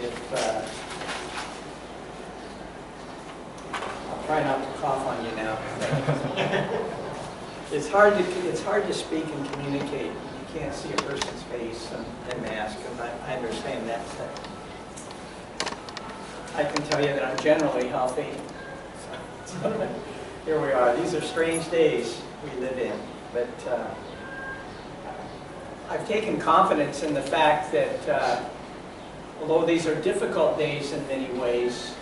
if I'll try not to cough on you now. It's hard to speak and communicate. You can't see a person's face and mask, and I understand that. I can tell you that I'm generally healthy. So, here we are. These are strange days we live in, but I've taken confidence in the fact that although these are difficult days in many ways,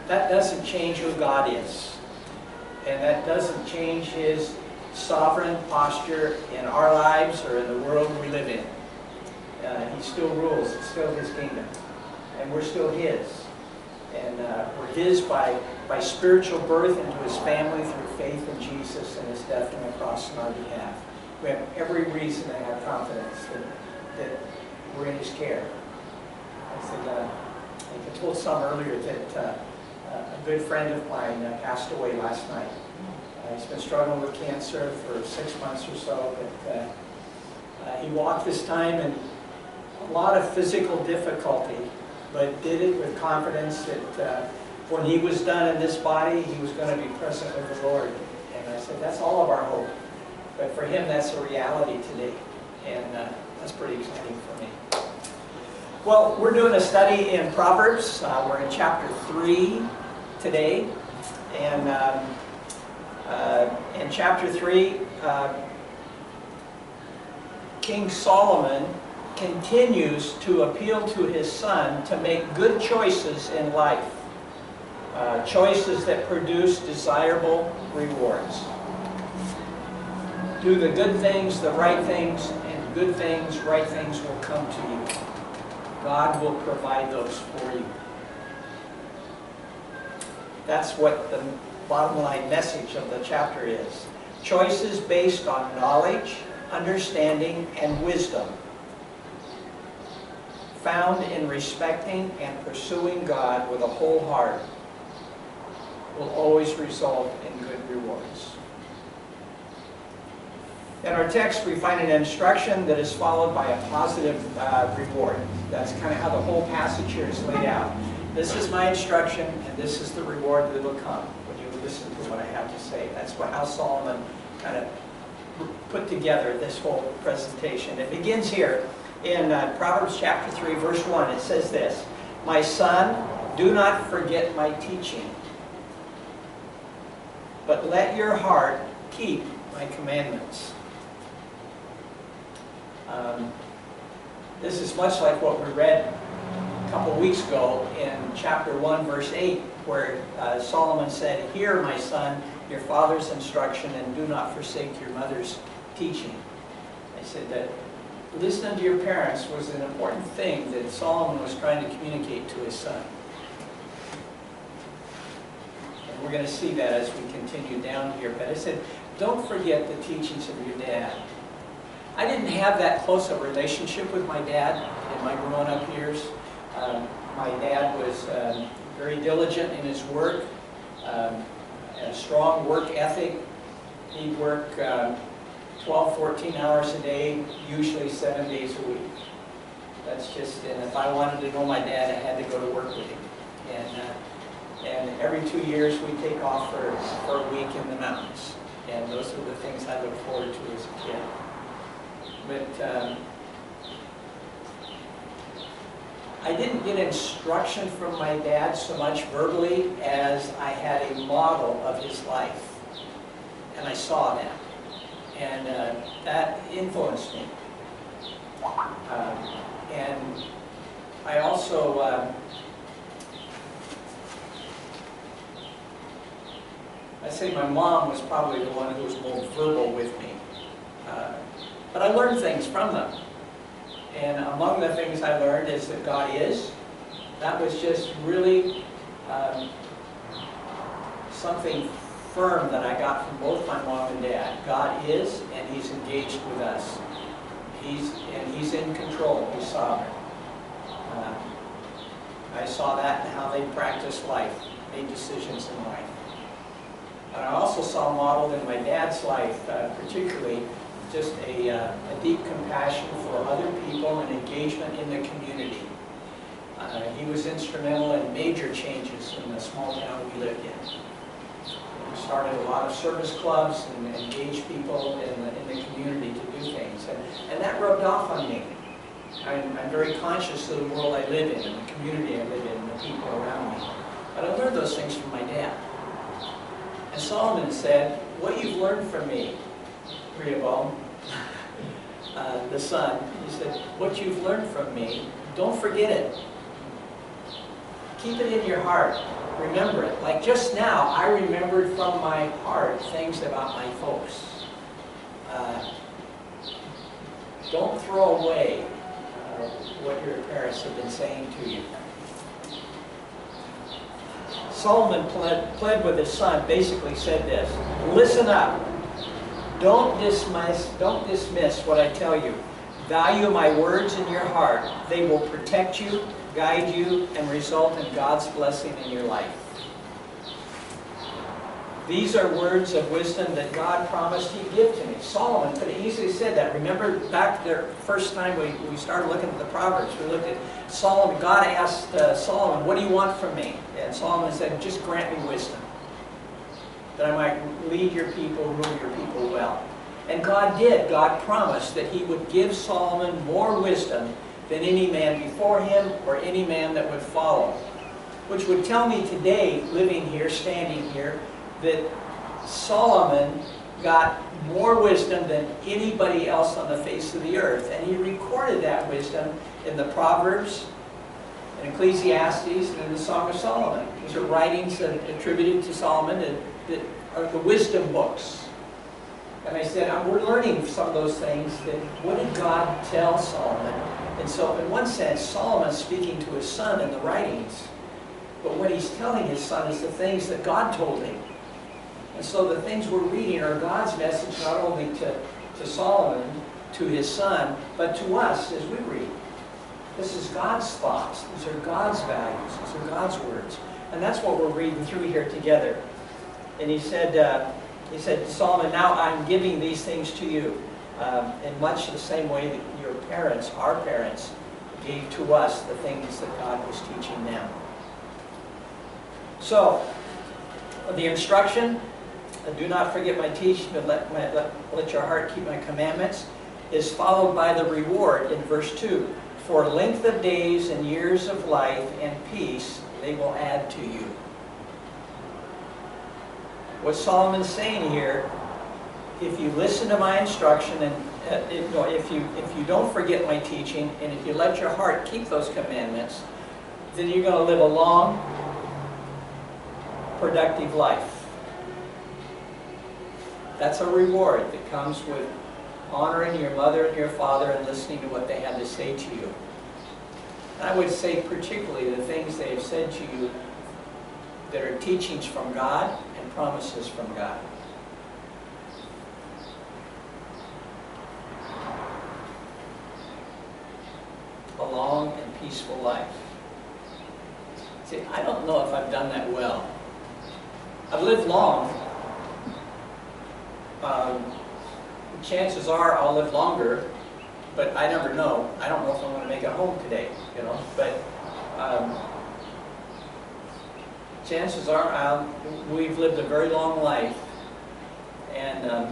that doesn't change who God is. And that doesn't change His sovereign posture in our lives or in the world we live in. He still rules. It's still His kingdom. And we're still His. And we're His by spiritual birth into His family through faith in Jesus and His death on the cross on our behalf. We have every reason to have confidence that we're in His care. I said, I told some earlier that a good friend of mine passed away last night. He's been struggling with cancer for 6 months or so, but he walked this time in a lot of physical difficulty, but did it with confidence that when he was done in this body, he was going to be present with the Lord. And I said, that's all of our hope. But for him, that's a reality today. And that's pretty exciting for me. Well, we're doing a study in Proverbs. We're in chapter 3 today. And in chapter 3, King Solomon continues to appeal to his son to make good choices in life. Choices that produce desirable rewards. Do the good things, the right things, and good things, right things will come to you. God will provide those for you. That's what the bottom line message of the chapter is. Choices based on knowledge, understanding, and wisdom, found in respecting and pursuing God with a whole heart, will always result in good rewards. In our text, we find an instruction that is followed by a positive reward. That's kind of how the whole passage here is laid out. This is my instruction, and this is the reward that will come when you listen to what I have to say. That's how Solomon kind of put together this whole presentation. It begins here in Proverbs chapter 3, verse 1. It says this, "My son, do not forget my teaching, but let your heart keep my commandments." This is much like what we read a couple weeks ago in chapter 1, verse 8, where Solomon said, "Hear, my son, your father's instruction, and do not forsake your mother's teaching." I said that listening to your parents was an important thing that Solomon was trying to communicate to his son. And we're going to see that as we continue down here. But I said, don't forget the teachings of your dad. I didn't have that close a relationship with my dad in my growing-up years. My dad was very diligent in his work, a strong work ethic. He'd work 12, 14 hours a day, usually 7 days a week. That's just, and if I wanted to know my dad, I had to go to work with him. And every 2 years we'd take off for a week in the mountains. And those are the things I look forward to as a kid. But I didn't get instruction from my dad so much verbally as I had a model of his life. And I saw that. And that influenced me. And I also, I'd say my mom was probably the one who was more verbal with me. But I learned things from them. And among the things I learned is that God is. That was just really something firm that I got from both my mom and dad. God is, and He's engaged with us. He's in control. He's sovereign. I saw that in how they practiced life, made decisions in life. And I also saw modeled in my dad's life, particularly, just a deep compassion for other people and engagement in the community. He was instrumental in major changes in the small town we lived in. He started a lot of service clubs and engaged people in the community to do things. And that rubbed off on me. I'm very conscious of the world I live in, and the community I live in, and the people around me. But I learned those things from my dad. And Solomon said, what you've learned from me, Rehoboam, the son, he said, what you've learned from me, don't forget it. Keep it in your heart. Remember it. Like just now, I remembered from my heart things about my folks. Don't throw away what your parents have been saying to you. Solomon pled with his son, basically said this, listen up. Don't dismiss what I tell you. Value my words in your heart. They will protect you, guide you, and result in God's blessing in your life. These are words of wisdom that God promised He'd give to me. Solomon could have easily said that. Remember back the first time we started looking at the Proverbs, we looked at Solomon. God asked Solomon, what do you want from me? And Solomon said, just grant me wisdom, that I might lead your people, rule your people well. And God did. God promised that He would give Solomon more wisdom than any man before him or any man that would follow. Which would tell me today, living here, standing here, that Solomon got more wisdom than anybody else on the face of the earth. And he recorded that wisdom in the Proverbs, in Ecclesiastes, and in the Song of Solomon. These are writings attributed to Solomon that are the wisdom books. And I said, we're learning some of those things. That what did God tell Solomon? And so in one sense, Solomon's speaking to his son in the writings. But what he's telling his son is the things that God told him. And so the things we're reading are God's message not only to Solomon, to his son, but to us as we read. This is God's thoughts. These are God's values. These are God's words. And that's what we're reading through here together. And he said to Solomon, now I'm giving these things to you in much the same way that your parents, our parents, gave to us the things that God was teaching them. So, the instruction, do not forget my teaching, but let your heart keep my commandments, is followed by the reward in verse 2. For length of days and years of life and peace they will add to you. What Solomon's saying here, if you listen to my instruction, and if you don't forget my teaching, and if you let your heart keep those commandments, then you're going to live a long, productive life. That's a reward that comes with honoring your mother and your father and listening to what they had to say to you. And I would say particularly the things they have said to you that are teachings from God and promises from God. A long and peaceful life. See, I don't know if I've done that well. I've lived long. Chances are I'll live longer, but I never know. I don't know if I'm going to make it home today, you know. But chances are we've lived a very long life, and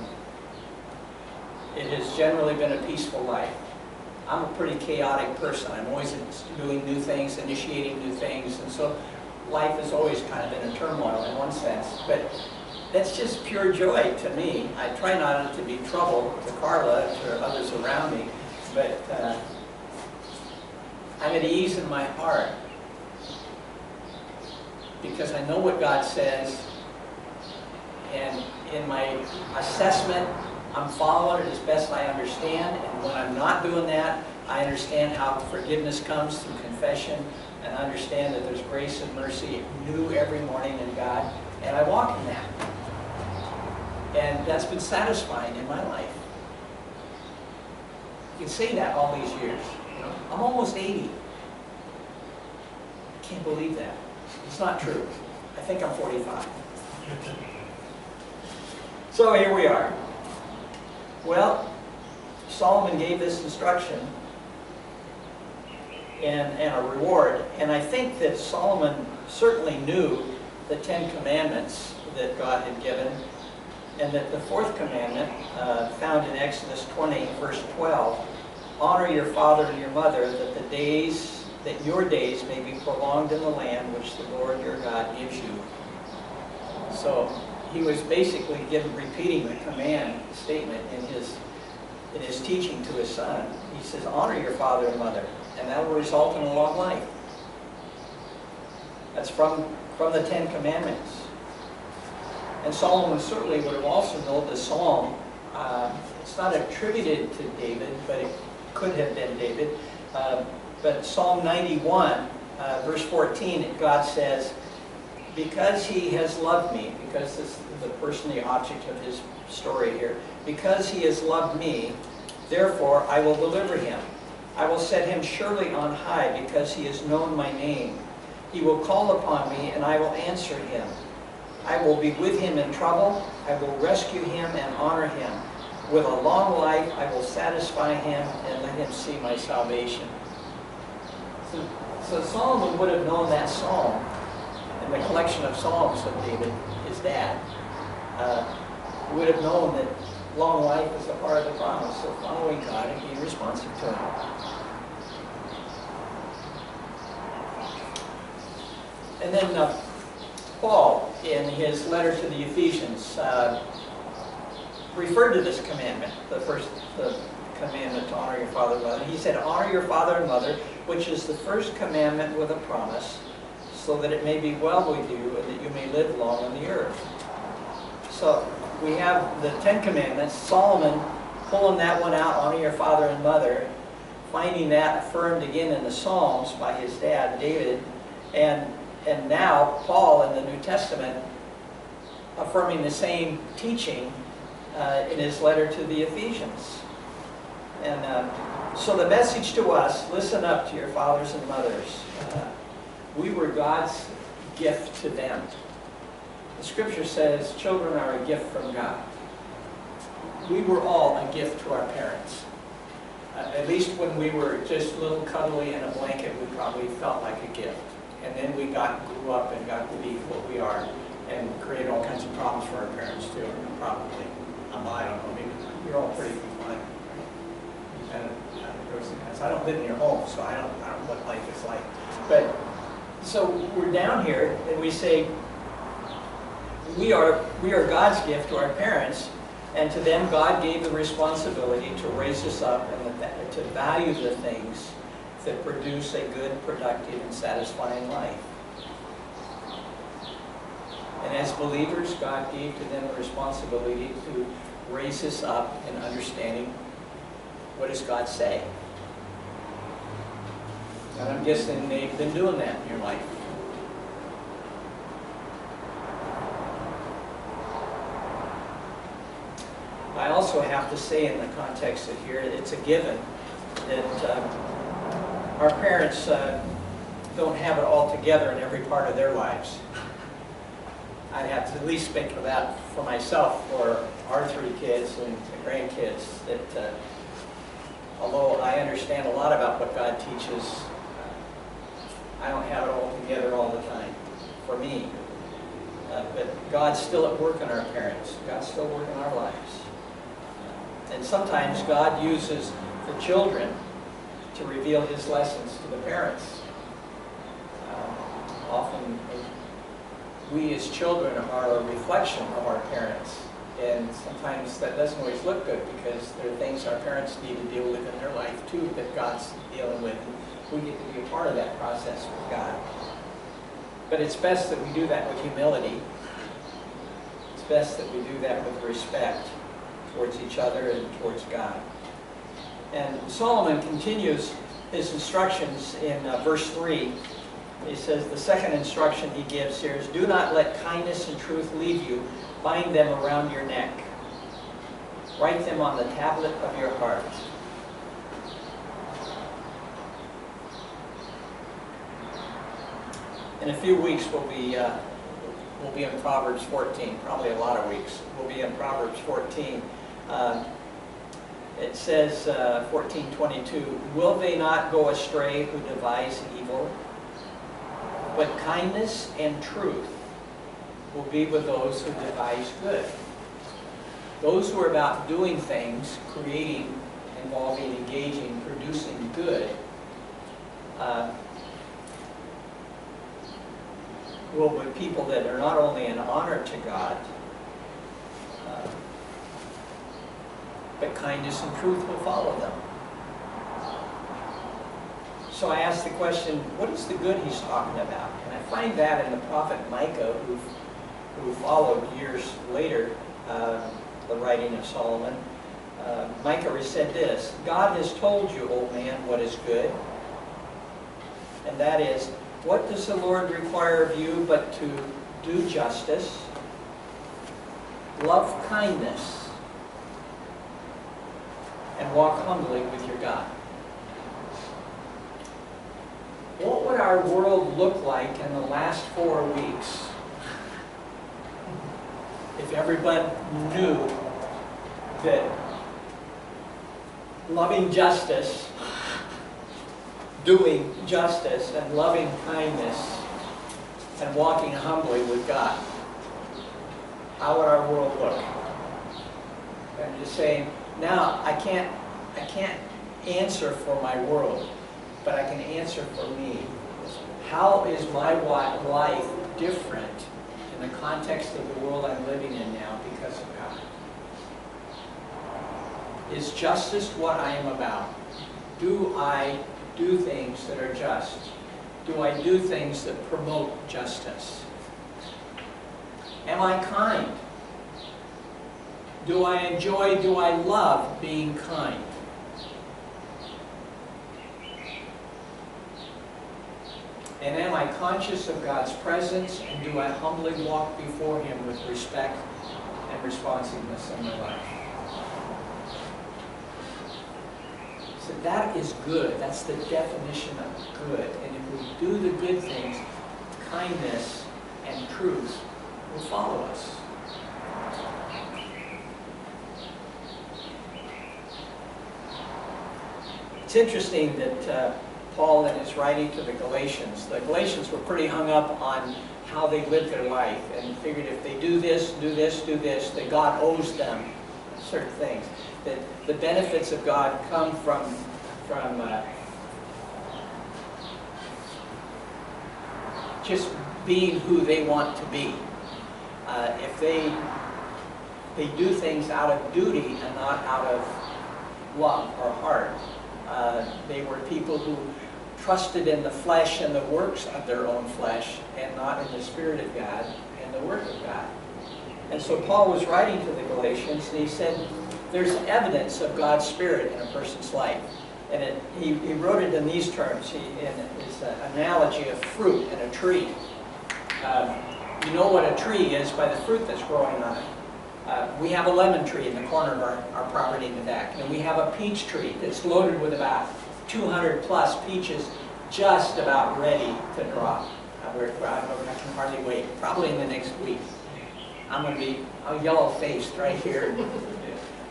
it has generally been a peaceful life. I'm a pretty chaotic person. I'm always doing new things, initiating new things, and so life has always kind of been a turmoil in one sense. But that's just pure joy to me. I try not to be trouble to Carla and to others around me, but I'm at ease in my heart because I know what God says, and in my assessment, I'm following it as best I understand, and when I'm not doing that, I understand how forgiveness comes through confession, and I understand that there's grace and mercy new every morning in God, and I walk in that. And that's been satisfying in my life. You can say that all these years. You know? I'm almost 80. I can't believe that. It's not true. I think I'm 45. So here we are. Well, Solomon gave this instruction. and a reward. And I think that Solomon certainly knew the 10 Commandments that God had given, and that the 4th commandment, found in Exodus 20, verse 12, honor your father and your mother, that your days may be prolonged in the land which the Lord your God gives you. So he was basically repeating the command statement in his teaching to his son. He says, honor your father and mother, and that will result in a long life. That's from the 10 Commandments. And Solomon certainly would have also known the psalm. It's not attributed to David, but it could have been David. But Psalm 91, verse 14, God says, because he has loved me, because this is the person, the object of his story here, because he has loved me, therefore I will deliver him. I will set him surely on high, because he has known my name. He will call upon me, and I will answer him. I will be with him in trouble. I will rescue him and honor him. With a long life I will satisfy him and let him see my salvation. So Solomon would have known that psalm and the collection of psalms of David, his dad. Would have known that long life is a part of the promise of following God and being responsive to him. And then Paul, in his letter to the Ephesians, referred to this commandment, the commandment to honor your father and mother. He said, honor your father and mother, which is the first commandment with a promise, so that it may be well with you and that you may live long on the earth. So we have the 10 Commandments, Solomon pulling that one out, honor your father and mother, finding that affirmed again in the Psalms by his dad, David, and now Paul in the New Testament affirming the same teaching in his letter to the Ephesians. And so the message to us, listen up to your fathers and mothers. We were God's gift to them. The scripture says children are a gift from God. We were all a gift to our parents. At least when we were just a little cuddly in a blanket, we probably felt like a gift. And then we grew up and got to be what we are and created all kinds of problems for our parents too, probably. I don't know, maybe you're all pretty fine. I don't live in your home, so I don't know what life is like. But so we're down here and we say we are God's gift to our parents, and to them God gave the responsibility to raise us up and to value the things that produce a good, productive, and satisfying life. And as believers, God gave to them the responsibility to raise us up in understanding what does God say. And I'm guessing they've been doing that in your life. I also have to say in the context of here, it's a given that our parents don't have it all together in every part of their lives. I'd have to at least speak for that for myself, for our 3 kids and the grandkids, that although I understand a lot about what God teaches, I don't have it all together all the time for me. But God's still at work in our parents. God's still working in our lives. And sometimes God uses the children to reveal his lessons to the parents. Often we as children are a reflection of our parents, and sometimes that doesn't always look good because there are things our parents need to deal with in their life too that God's dealing with. We get to be a part of that process with God. But it's best that we do that with humility. It's best that we do that with respect towards each other and towards God. And Solomon continues his instructions in verse 3. He says the second instruction he gives here is, do not let kindness and truth leave you. Bind them around your neck. Write them on the tablet of your heart. In a few weeks we'll be in Proverbs 14, probably a lot of weeks. We'll be in Proverbs 14. It says, 14:22, will they not go astray who devise evil? But kindness and truth will be with those who devise good. Those who are about doing things, creating, involving, engaging, producing good, will be people that are not only an honor to God, but kindness and truth will follow them. So I asked the question, what is the good he's talking about? And I find that in the prophet Micah, who followed years later the writing of Solomon. Micah said this, God has told you, O man, what is good. And that is, what does the Lord require of you but to do justice, love kindness, and walk humbly with your God? What would our world look like in the last 4 weeks if everyone knew that loving justice, doing justice, and loving kindness, and walking humbly with God? How would our world look? I'm just saying, now I can't answer for my world, but I can answer for me. How is my life different in the context of the world I'm living in now because of God? Is justice what I am about? Do I do things that are just? Do I do things that promote justice? Am I kind? Do I enjoy, do I love being kind? And am I conscious of God's presence, and do I humbly walk before Him with respect and responsiveness in my life? So that is good. That's the definition of good. And if we do the good things, kindness and truth will follow us. It's interesting that Paul, in his writing to the Galatians were pretty hung up on how they lived their life and figured if they do this, that God owes them certain things. That the benefits of God come from just being who they want to be. If they do things out of duty and not out of love or heart. They were people who trusted in the flesh and the works of their own flesh and not in the Spirit of God and the work of God. And so Paul was writing to the Galatians, and he said, there's evidence of God's Spirit in a person's life. And he wrote it in these terms, in his analogy of fruit and a tree. You know what a tree is by the fruit that's growing on it. We have a lemon tree in the corner of our property in the back. And we have a peach tree that's loaded with about 200 plus peaches just about ready to drop. I can hardly wait. Probably in the next week. I'm going to be yellow-faced right here.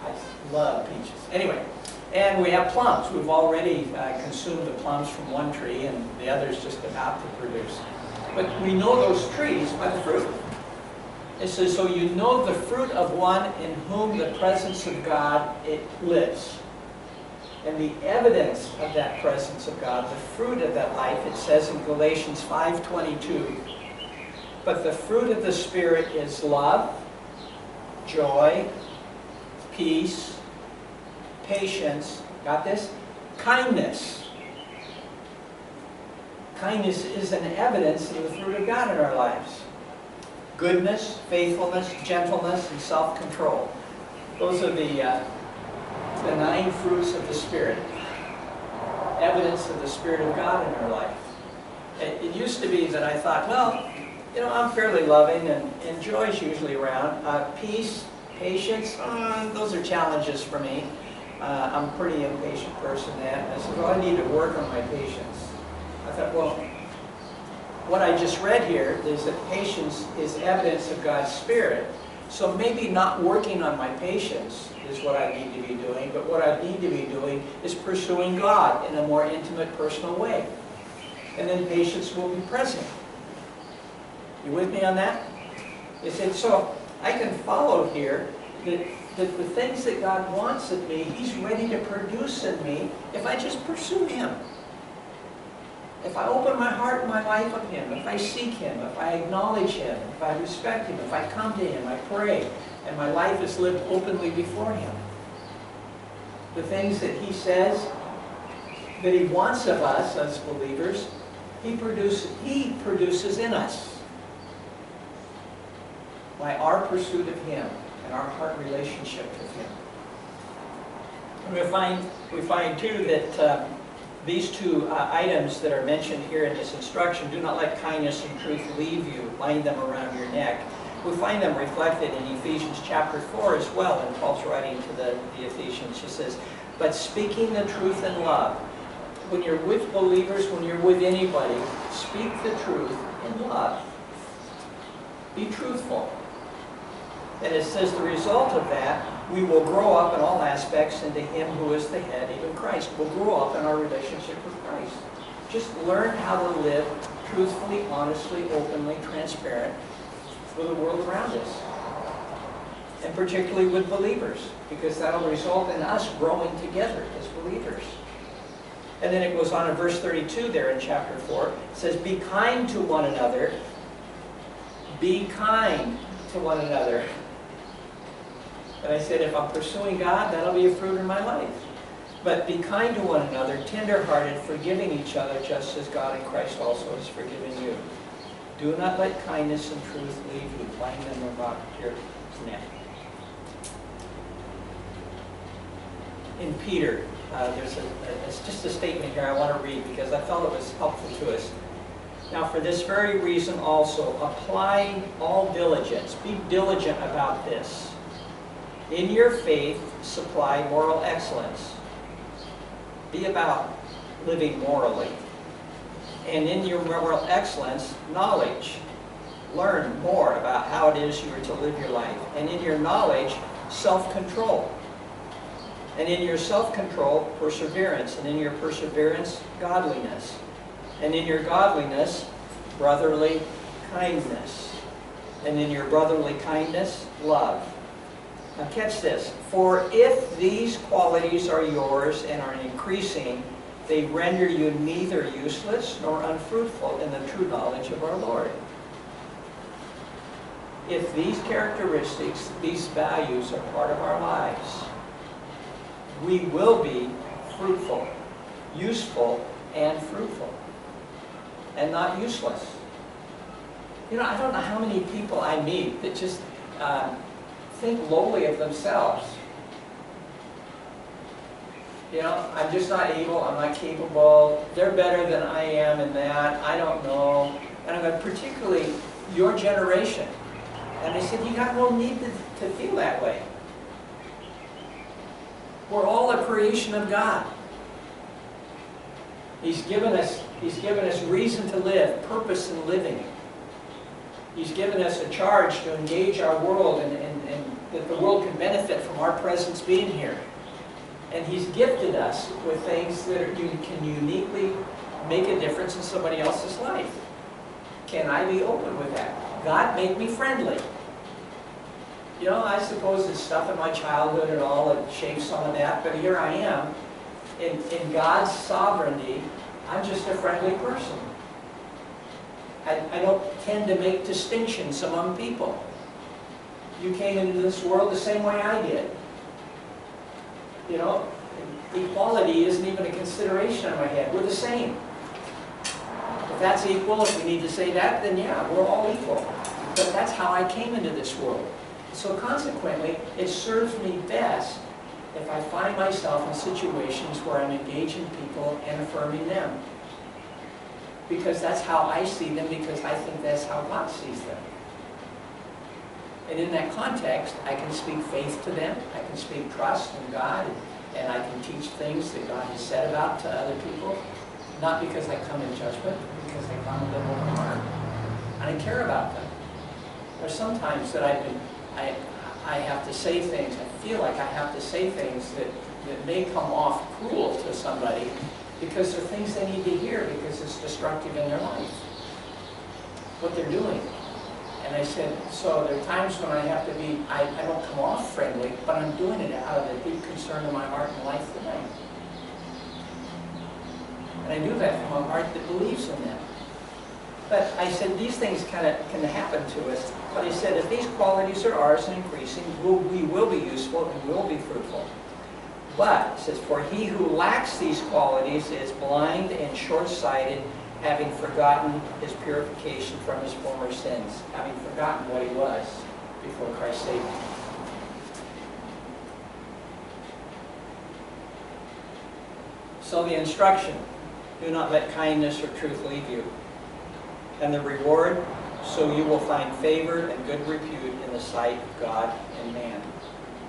I love peaches. Anyway, and we have plums. We've already consumed the plums from one tree, and the other's just about to produce. But we know those trees by the fruit. It says, so you know the fruit of one in whom the presence of God, it lives. And the evidence of that presence of God, the fruit of that life, it says in Galatians 5:22, but the fruit of the Spirit is love, joy, peace, patience, got this? Kindness. Kindness is an evidence of the fruit of God in our lives. Goodness, faithfulness, gentleness, and self-control. Those are the 9 fruits of the Spirit. Evidence of the Spirit of God in our life. It used to be that I thought, well, you know, I'm fairly loving and joy's usually around. Peace, patience, those are challenges for me. I'm a pretty impatient person. And I said, well, I need to work on my patience. I thought, well, what I just read here is that patience is evidence of God's Spirit. So maybe not working on my patience is what I need to be doing, but what I need to be doing is pursuing God in a more intimate, personal way. And then patience will be present. You with me on that? He said, so I can follow here that the things that God wants of me, He's ready to produce in me if I just pursue Him. If I open my heart and my life of Him, if I seek Him, if I acknowledge Him, if I respect Him, if I come to Him, I pray, and my life is lived openly before Him. The things that He says that He wants of us as believers, He produces in us by our pursuit of Him and our heart relationship with Him. And we find too that these two items that are mentioned here in this instruction, do not let kindness and truth leave you, bind them around your neck. We find them reflected in Ephesians chapter 4 as well, in Paul's writing to the Ephesians. He says, but speaking the truth in love. When you're with believers, when you're with anybody, speak the truth in love. Be truthful. And it says the result of that, we will grow up in all aspects into Him who is the head, even Christ. We'll grow up in our relationship with Christ. Just learn how to live truthfully, honestly, openly, transparent with the world around us. And particularly with believers, because that'll result in us growing together as believers. And then it goes on in verse 32 there in chapter 4. It says, be kind to one another. Be kind to one another. And I said, if I'm pursuing God, that'll be a fruit in my life. But be kind to one another, tender-hearted, forgiving each other, just as God in Christ also has forgiven you. Do not let kindness and truth leave you. Bind them around your neck. In Peter, there's just a statement here I want to read because I felt it was helpful to us. Now, for this very reason also, applying all diligence, be diligent about this. In your faith, supply moral excellence. Be about living morally. And in your moral excellence, knowledge. Learn more about how it is you are to live your life. And in your knowledge, self-control. And in your self-control, perseverance. And in your perseverance, godliness. And in your godliness, brotherly kindness. And in your brotherly kindness, love. Now catch this. For if these qualities are yours and are increasing, they render you neither useless nor unfruitful in the true knowledge of our Lord. If these characteristics, these values are part of our lives, we will be fruitful, useful, and fruitful, and not useless. You know, I don't know how many people I meet that just think lowly of themselves. You know, I'm just not able, I'm not capable, they're better than I am in that, I don't know. And I'm going, particularly your generation. And I said, you got no need to feel that way. We're all a creation of God. He's given us reason to live, purpose in living. He's given us a charge to engage our world and that the world can benefit from our presence being here. And He's gifted us with things that can uniquely make a difference in somebody else's life. Can I be open with that? God made me friendly. You know, I suppose it's stuff in my childhood and all that shapes some of that, but here I am. In God's sovereignty, I'm just a friendly person. I don't tend to make distinctions among people. You came into this world the same way I did. You know, equality isn't even a consideration in my head. We're the same. If that's equal, if we need to say that, then yeah, we're all equal. But that's how I came into this world. So consequently, it serves me best if I find myself in situations where I'm engaging people and affirming them. Because that's how I see them, because I think that's how God sees them. And in that context, I can speak faith to them, I can speak trust in God, and I can teach things that God has said about to other people, not because I come in judgment, but because I come with an open heart. And I care about them. There's some times that I've been I have to say things, I feel like I have to say things that may come off cruel to somebody because they're things they need to hear because it's destructive in their life, what they're doing. And I said, so there are times when I have to be, I don't come off friendly, but I'm doing it out of the deep concern of my heart and life for them. And I do that from a heart that believes in them. But I said, these things can happen to us. But I said, if these qualities are ours and increasing, we will be useful and will be fruitful. But, it says, for he who lacks these qualities is blind and short-sighted, having forgotten his purification from his former sins, having forgotten what he was before Christ saved him. So the instruction, do not let kindness or truth leave you. And the reward, so you will find favor and good repute in the sight of God and man.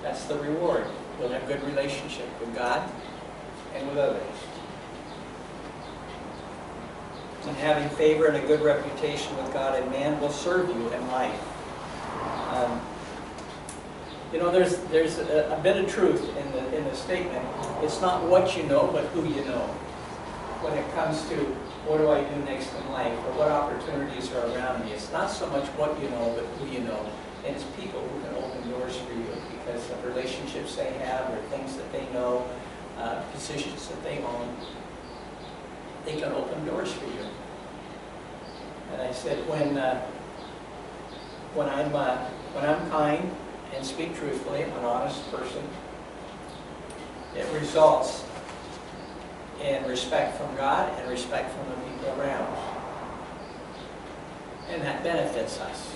That's the reward. You'll have good relationship with God and with others. And having favor and a good reputation with God and man will serve you in life. You know, there's a bit of truth in the statement. It's not what you know, but who you know. When it comes to what do I do next in life, or what opportunities are around me, it's not so much what you know, but who you know. And it's people who can open doors for you because of relationships they have, or things that they know, positions that they own. They can open doors for you. And I said, when I'm kind and speak truthfully, I'm an honest person, it results in respect from God and respect from the people around. And that benefits us.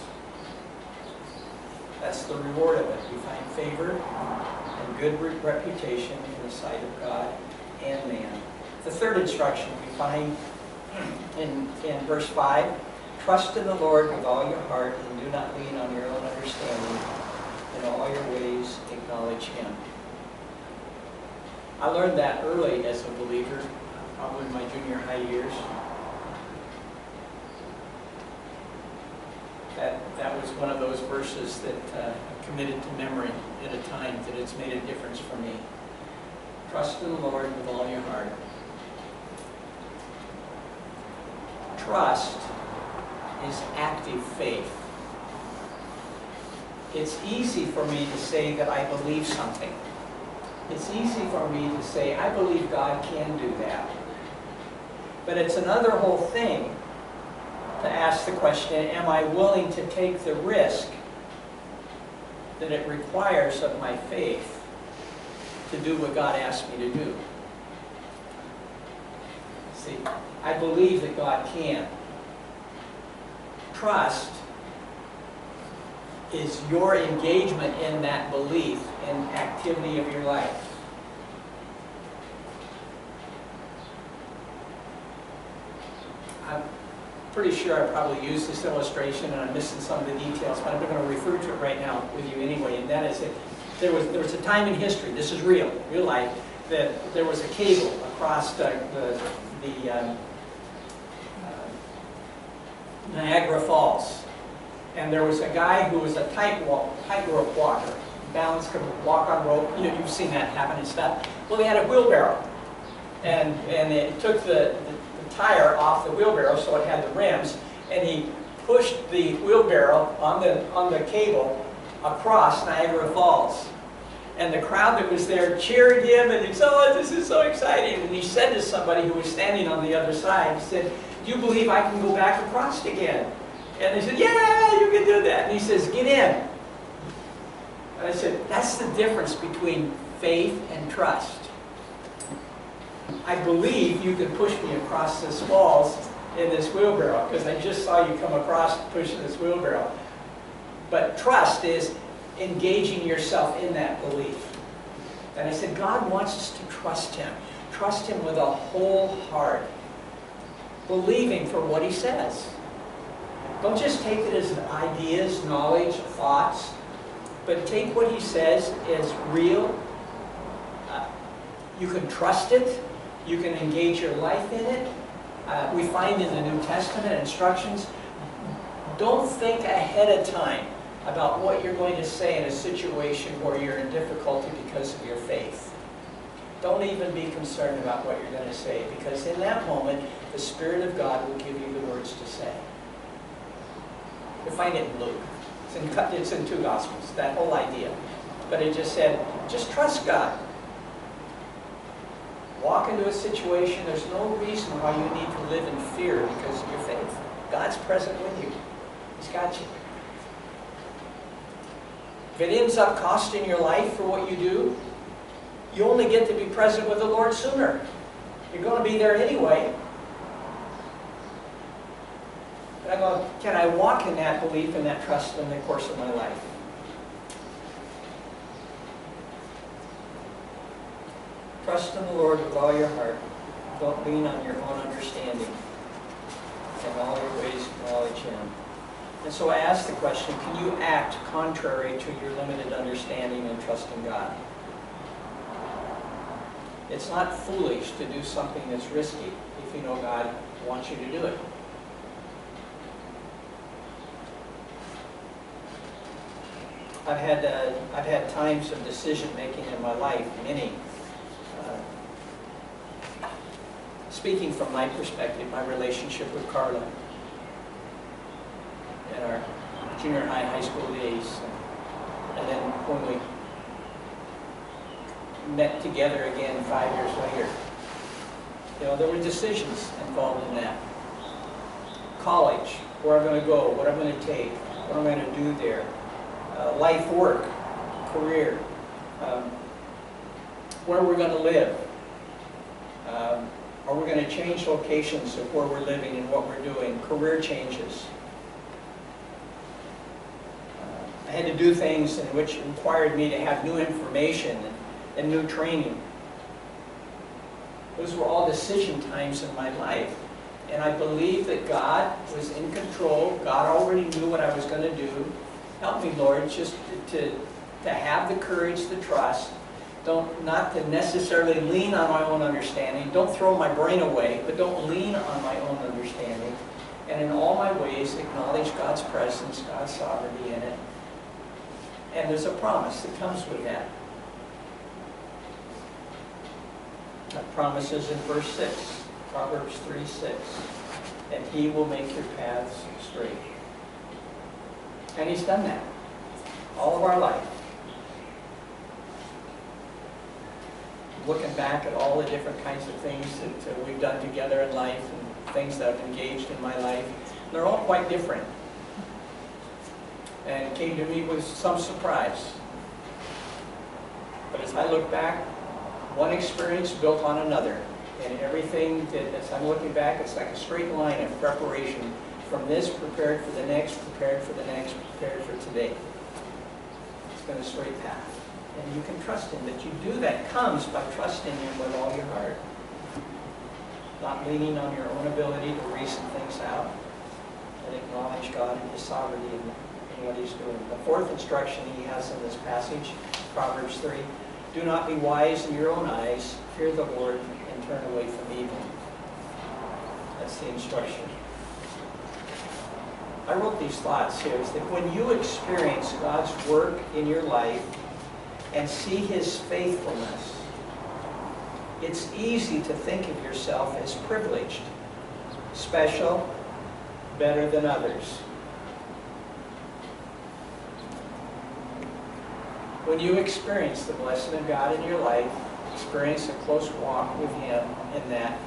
That's the reward of it. We find favor and good reputation in the sight of God and man. The third instruction we find in verse 5, trust in the Lord with all your heart and do not lean on your own understanding. In all your ways acknowledge Him. I learned that early as a believer, probably in my junior high years. That was one of those verses that I committed to memory at a time that it's made a difference for me. Trust in the Lord with all your heart. Trust is active faith. It's easy for me to say that I believe something. It's easy for me to say, I believe God can do that. But it's another whole thing to ask the question, am I willing to take the risk that it requires of my faith to do what God asked me to do? See, I believe that God can. Trust is your engagement in that belief in activity of your life. I'm pretty sure I probably used this illustration and I'm missing some of the details, but I'm going to refer to it right now with you anyway, and that is that there was a time in history, this is real life, that there was a cable across the Niagara Falls. And there was a guy who was a tightrope walker. Balance, could walk on rope. You've seen that happen and stuff. Well, they had a wheelbarrow. And it took the tire off the wheelbarrow so it had the rims. And he pushed the wheelbarrow on the cable across Niagara Falls. And the crowd that was there cheered him and he said, oh, this is so exciting. And he said to somebody who was standing on the other side, he said, do you believe I can go back across again? And they said, yeah, you can do that. And he says, get in. And I said, that's the difference between faith and trust. I believe you can push me across this falls in this wheelbarrow because I just saw you come across pushing this wheelbarrow. But trust is engaging yourself in that belief. And I said, God wants us to trust Him. Trust Him with a whole heart. Believing for what He says. Don't just take it as ideas, knowledge, thoughts, but take what He says as real. You can trust it. You can engage your life in it. We find in the New Testament instructions, don't think ahead of time about what you're going to say in a situation where you're in difficulty because of your faith. Don't even be concerned about what you're going to say, because in that moment, the Spirit of God will give you the words to say. You'll find it in Luke. It's in 2 Gospels, that whole idea. But it just said, just trust God. Walk into a situation, there's no reason why you need to live in fear because of your faith. God's present with you. He's got you. If it ends up costing your life for what you do, you only get to be present with the Lord sooner. You're going to be there anyway. And I go, can I walk in that belief and that trust in the course of my life? Trust in the Lord with all your heart. Don't lean on your own understanding. In all your ways acknowledge Him. And so I ask the question, can you act contrary to your limited understanding and trust in God? It's not foolish to do something that's risky if you know God wants you to do it. I've had times of decision making in my life, many. Speaking from my perspective, my relationship with Carla in our junior high school days, and then when we met together again 5 years later, there were decisions involved in that. College, where I'm going to go, what I'm going to take, what I'm going to do there, life, work, career, where we're going to live. Are we going to change locations of where we're living and what we're doing? Career changes. I had to do things in which required me to have new information and new training. Those were all decision times in my life. And I believe that God was in control. God already knew what I was going to do. Help me, Lord, just to have the courage to trust. Not to necessarily lean on my own understanding. Don't throw my brain away, but don't lean on my own understanding. And in all my ways, acknowledge God's presence, God's sovereignty in it. And there's a promise that comes with that. That promise is in verse 6, Proverbs 3:6. And He will make your paths straight. And He's done that all of our life. Looking back at all the different kinds of things that we've done together in life and things that I've engaged in my life, they're all quite different. And it came to me with some surprise. But as I look back, one experience built on another. And everything that, as I'm looking back, it's like a straight line of preparation. From this, prepared for the next, prepared for the next, prepared for today. It's been a straight path. And you can trust Him. That you do that comes by trusting Him with all your heart. Not leaning on your own ability to reason things out. And acknowledge God and His sovereignty in what He's doing. The fourth instruction He has in this passage, Proverbs 3, do not be wise in your own eyes. Fear the Lord and turn away from evil. That's the instruction. I wrote these thoughts here, is that when you experience God's work in your life and see His faithfulness, it's easy to think of yourself as privileged, special, better than others. When you experience the blessing of God in your life, experience a close walk with Him in that,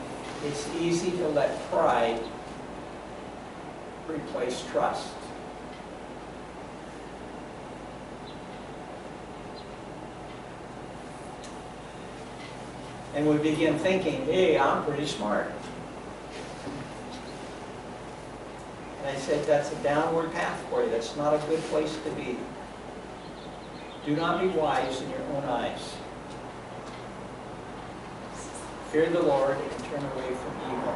it's easy to let pride replace trust. And we begin thinking, hey, I'm pretty smart. And I said, that's a downward path for you. That's not a good place to be. Do not be wise in your own eyes. Fear the Lord and turn away from evil.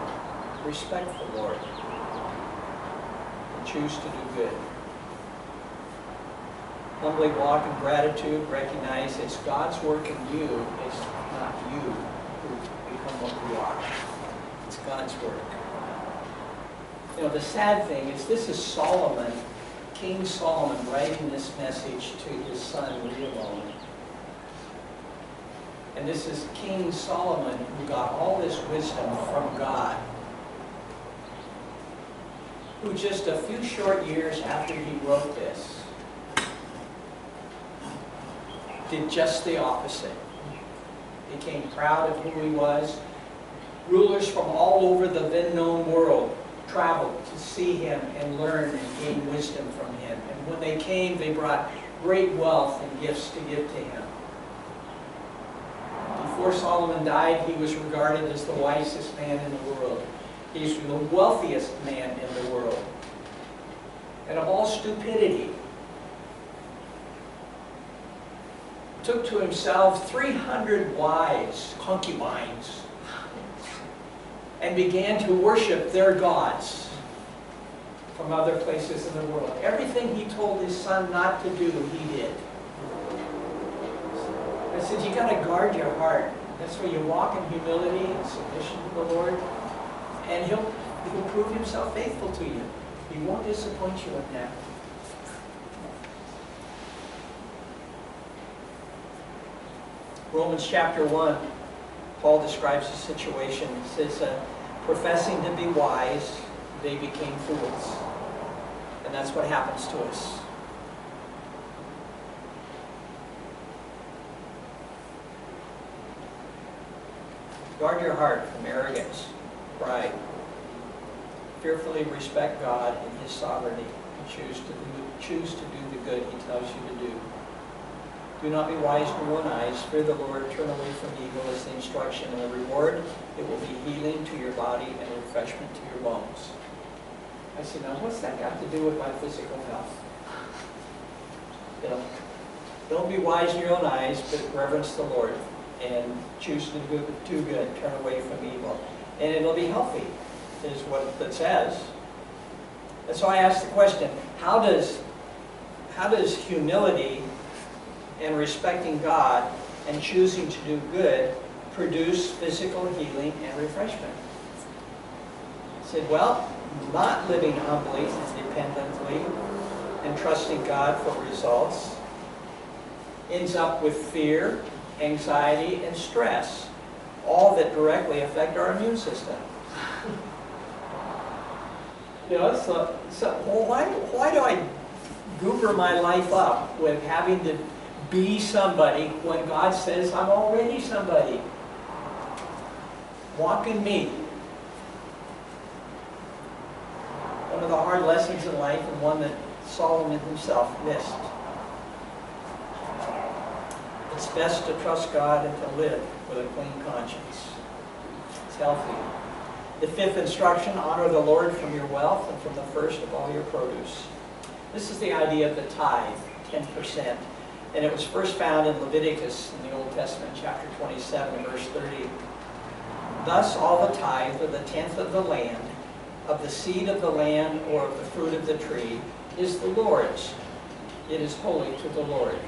Respect the Lord. And choose to do good. Humbly walk in gratitude. Recognize it's God's work in you. It's not you who become what you are. It's God's work. The sad thing is this is Solomon King Solomon writing this message to his son Rehoboam. And this is King Solomon who got all this wisdom from God, who just a few short years after he wrote this, did just the opposite. Became proud of who he was. Rulers from all over the then known world traveled to see him and learn and gain wisdom from him. And when they came, they brought great wealth and gifts to give to him. Before Solomon died, he was regarded as the wisest man in the world. He's the wealthiest man in the world. And of all stupidity, took to himself 300 wives, concubines, and began to worship their gods from other places in the world. Everything he told his son not to do, he did. I said, you got to guard your heart. That's where you walk in humility and submission to the Lord, and he'll prove himself faithful to you. He won't disappoint you in that. Romans chapter 1, Paul describes the situation. He says, professing to be wise, they became fools. And that's what happens to us. Guard your heart from arrogance, pride. Fearfully respect God in His sovereignty and choose to do the good He tells you to do. Do not be wise in your own eyes. Fear the Lord. Turn away from evil is the instruction, and the reward, it will be healing to your body and refreshment to your bones. I said, now what's that got to do with my physical health? You know, don't be wise in your own eyes, but reverence the Lord and choose to do good. Turn away from evil, and it'll be healthy, is what it says. And so I asked the question: how does humility and respecting God and choosing to do good produce physical healing and refreshment? I said, well, not living humbly and dependently and trusting God for results ends up with fear, anxiety, and stress, all that directly affect our immune system. You know, so well, why do I goober my life up with having to be somebody when God says I'm already somebody? Walk in me. One of the hard lessons in life, and one that Solomon himself missed. It's best to trust God and to live with a clean conscience. It's healthy. The fifth instruction: honor the Lord from your wealth and from the first of all your produce. This is the idea of the tithe, 10%. And it was first found in Leviticus in the Old Testament, chapter 27, verse 30. Thus all the tithe of the tenth of the land, of the seed of the land, or of the fruit of the tree, is the Lord's. It is holy to the Lord.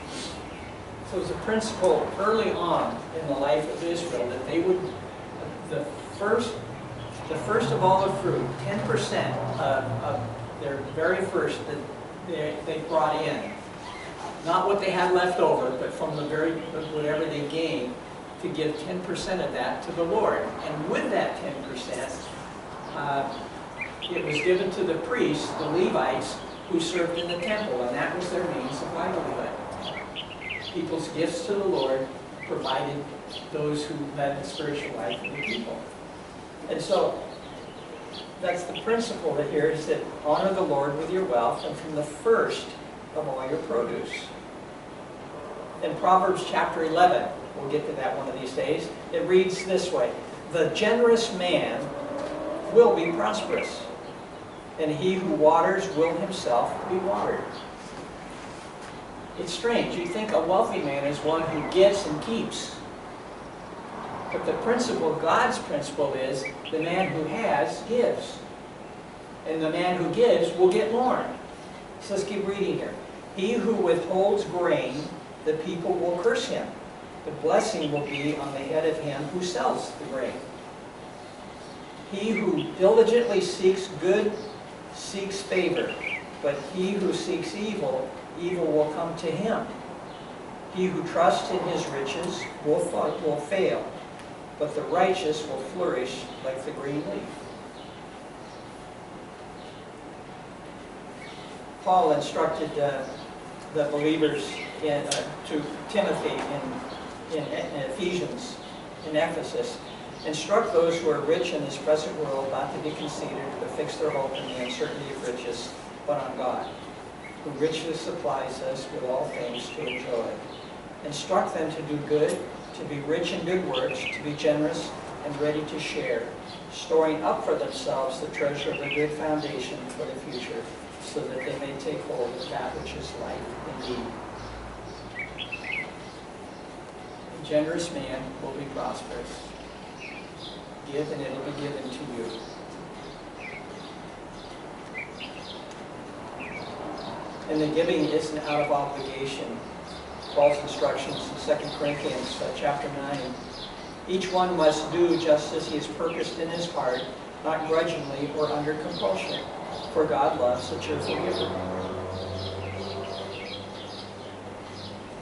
So it was a principle early on in the life of Israel that they would, the first of all the fruit, 10% of their very first that they brought in, not what they had left over, but from the whatever they gained, to give 10% of that to the Lord. And with that 10%, it was given to the priests, the Levites, who served in the temple, and that was their means of livelihood. People's gifts to the Lord provided those who led the spiritual life of the people. And so, that's the principle that here is that honor the Lord with your wealth and from the first of all your produce. In Proverbs chapter 11, we'll get to that one of these days, it reads this way: the generous man will be prosperous, and he who waters will himself be watered. It's strange. You think a wealthy man is one who gives and keeps. But the principle, God's principle, is the man who has gives. And the man who gives will get more. So let's keep reading here. He who withholds grain, the people will curse him. The blessing will be on the head of him who sells the grain. He who diligently seeks good seeks favor. But he who seeks evil, evil will come to him. He who trusts in his riches will fail, but the righteous will flourish like the green leaf. Paul instructed the believers to Timothy in Ephesians, in Ephesus, instruct those who are rich in this present world not to be conceited, but fix their hope in the uncertainty of riches, but on God, who richly supplies us with all things to enjoy. Instruct them to do good, to be rich in good works, to be generous and ready to share, storing up for themselves the treasure of a good foundation for the future, so that they may take hold of that which is life indeed. A generous man will be prosperous. Give and it will be given to you. And the giving isn't out of obligation. Paul's instructions in 2 Corinthians chapter 9. Each one must do just as he has purposed in his heart, not grudgingly or under compulsion, for God loves a cheerful giver.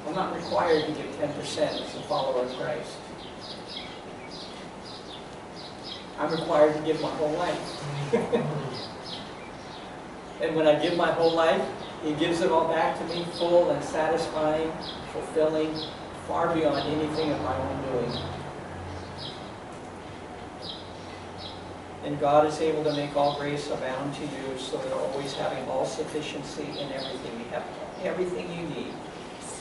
I'm not required to give 10% as a follower of Christ. I'm required to give my whole life. And when I give my whole life, He gives it all back to me, full and satisfying, fulfilling, far beyond anything of my own doing. And God is able to make all grace abound to you, so that always having all sufficiency in everything, you have everything you need.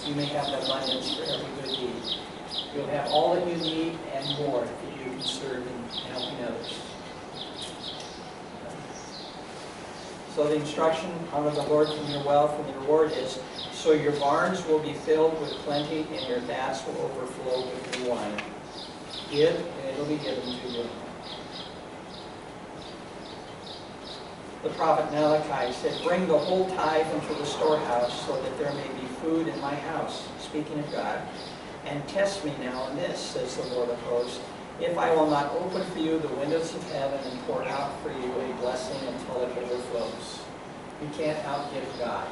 You may have an abundance for every good deed. You'll have all that you need and more that you can serve in helping others. So the instruction, honor the Lord from your wealth, and the reward is, so your barns will be filled with plenty, and your vats will overflow with new wine. Give, and it will be given to you. The prophet Malachi said, bring the whole tithe into the storehouse, so that there may be food in my house, speaking of God. And test me now in this, says the Lord of hosts, if I will not open for you the windows of heaven and pour out for you a blessing until it overflows. You can't outgive God.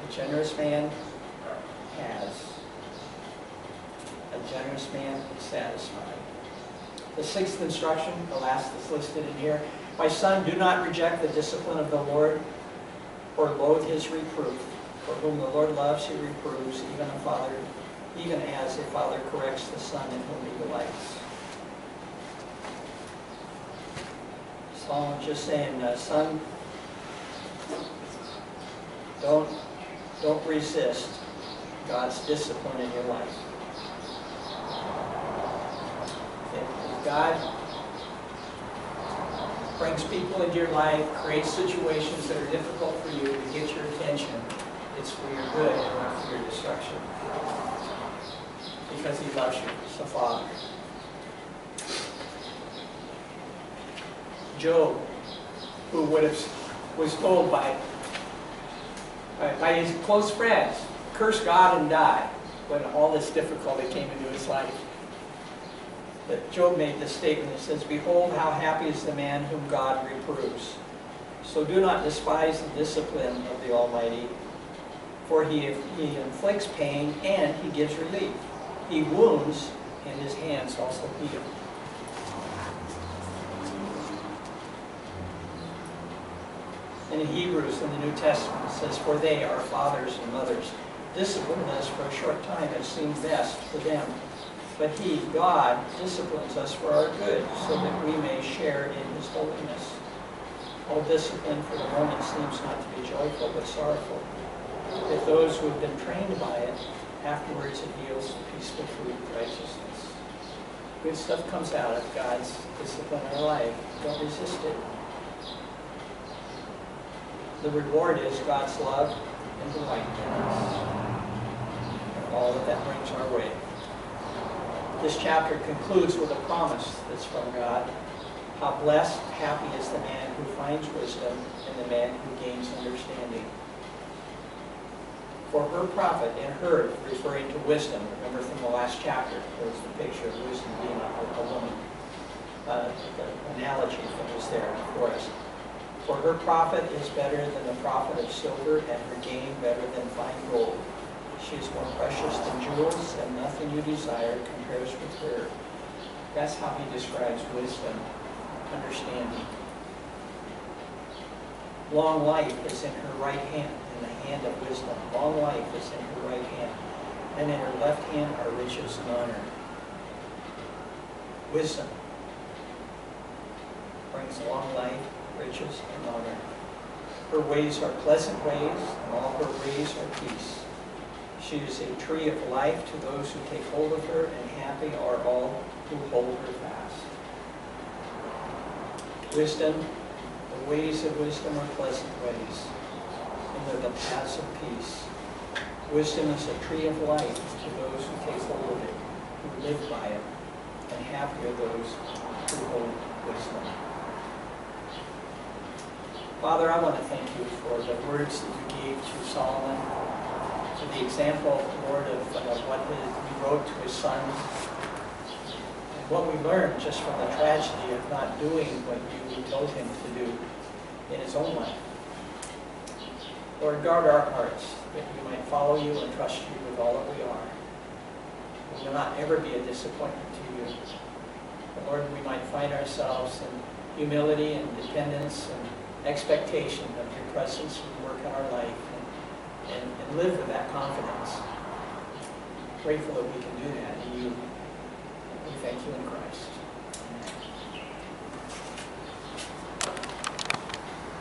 A generous man has. A generous man is satisfied. The sixth instruction, the last that's listed in here, my son, do not reject the discipline of the Lord, or loathe his reproof. For whom the Lord loves, he reproves, even as a father corrects the son in whom he delights. Solomon's just saying, son, don't resist God's discipline in your life. If God brings people into your life, creates situations that are difficult for you to get your attention, it's for your good and not for your destruction. Because He loves you as a Father. Job, who was told by his close friends, curse God and die, when all this difficulty came into his life. But Job made this statement that says, behold, how happy is the man whom God reproves. So do not despise the discipline of the Almighty, for he inflicts pain and He gives relief. He wounds, and His hands also heal. In Hebrews, in the New Testament, it says, for they, our fathers and mothers, disciplined us for a short time as seemed best for them. But He, God, disciplines us for our good, so that we may share in His holiness. All discipline for the moment seems not to be joyful, but sorrowful. If those who have been trained by it, afterwards it yields a peaceful fruit of righteousness. Good stuff comes out of God's discipline in our life. Don't resist it. The reward is God's love and delight in us, and all that brings our way. This chapter concludes with a promise that's from God. How blessed, happy is the man who finds wisdom, and the man who gains understanding. For her profit, and her, referring to wisdom, remember from the last chapter, there was the picture of wisdom being a woman. the analogy that was there for us. For her profit is better than the profit of silver, and her gain better than fine gold. She is more precious than jewels, and nothing you desire compares with her. That's how he describes wisdom, understanding. Long life is in her right hand, in the hand of wisdom. Long life is in her right hand, and in her left hand are riches and honor. Wisdom brings long life, riches, and honor. Her ways are pleasant ways, and all her ways are peace. She is a tree of life to those who take hold of her, and happy are all who hold her fast. Wisdom, the ways of wisdom are pleasant ways, and they're the paths of peace. Wisdom is a tree of life to those who take hold of it, who live by it, and happy are those who hold wisdom. Father, I want to thank you for the words that you gave to Solomon, for the example, Lord, of what he wrote to his son, and what we learned just from the tragedy of not doing what you told him to do in his own life. Lord, guard our hearts, that we might follow you and trust you with all that we are. We will not ever be a disappointment to you. But Lord, we might find ourselves in humility and dependence and expectation of your presence and work in our life, and live with that confidence. Grateful that we can do that in you. We thank you in Christ. Amen.